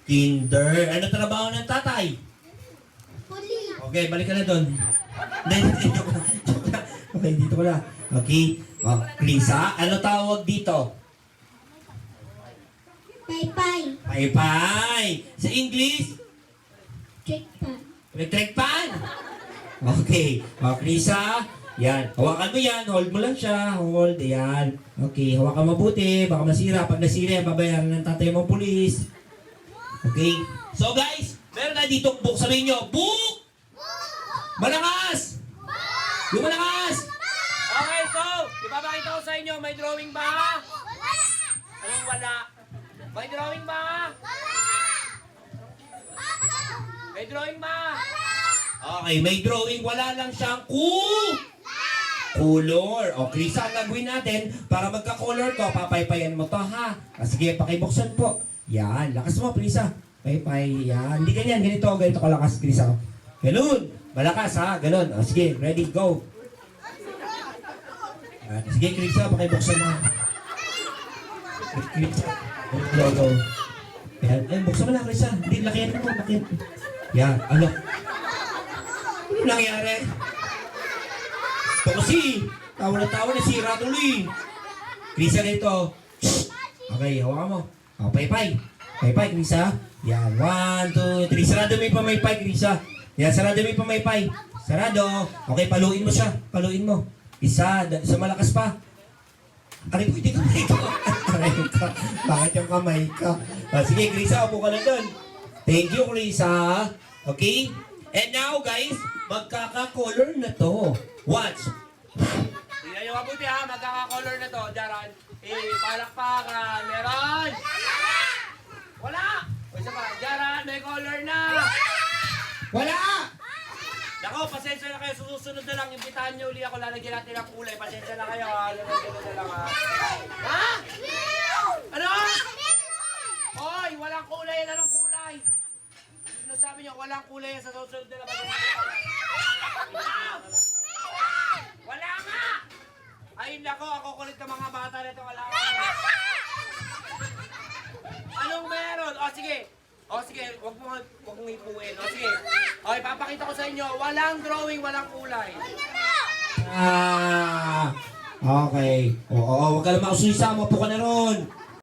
Kinder. Ano trabaho ng tatay? Huli. Okay, balik ka na doon. Hindi, joke lang. Okay, dito ko na. Okay. Oh, Krisa, ano tawag dito? Paypay. Paypay. Sa English? Checkpan. Electric pan. Okay. O, Krisa, yan. Hawakan mo yan. Hold mo lang siya. Hold. Yan. Okay. Hawakan mabuti. Baka masira. Pag nasira, babayaran ng tatay mong pulis. Okay. So, guys, meron na dito book. Sabihin nyo, book! Malakas! Yung malakas! Okay, so, ipapakita ko sa inyo, may drawing ba? Anong wala? May drawing ba? May drawing ba? Okay, may drawing. Wala lang siyang color. O, Krisa, ang gagawin natin para magka-color ko, papaypayan mo to, ha? Sige, pakibuksan po. Yan, lakas mo, Krisa. Paypay, yan. Hindi ganyan, ganito ko lakas, Krisa. Ganun, malakas, ha? Ganun. O, sige, ready, go. Yan. Sige, Krisa, pakibuksan mo. Krisa, go. Yan, ay, buksan mo na, Krisa. Hindi, lakihan mo, lakihan. Yan, ano? Ano nangyari? Ito kasi, tawa na sira tuloy. Krisa dito. Okay, hawakan mo. O, paypay. Paypay, Krisa. Yan, 1, 2, 3. Sarado mo yung pamaypay, Krisa. Yan, sarado mo yung pamaypay. Sarado. Okay, paluin mo siya. Paluin mo. Isa malakas pa. Aray ko, hindi kamay ko. Aray ka. Bakit yung kamay ka? Sige, Krisa, upo ka na doon. Thank you, Krisa. Okay? And now, guys, magkaka-color na to. Watch. Tingnan nyo mabuti ha, magkaka-color na to. Diyaran. Palakpakan. Meron. Wala. O isa pa. Diyaran, may color na. Wala. Nako, pasensya na kayo. Susunod na lang. Imbitahan nyo uli ako. Lalagyan natin ng kulay. Pasensya na kayo. Lalagyan na lang ha. Ha? Ano? Hoy, walang kulay. Anong kulay? Sabi niyo, walang kulay sa susunod na labas. Wala nga! Ay, nako, ako kulit ng mga bata na ito. Wala nga. Anong meron? O, sige. O, sige. Huwag mong ipuin. O, sige. O, ipapakita ko sa inyo. Walang drawing, walang kulay. Okay. Oo, huwag ka lang makusuisa. Mapo ka na ron.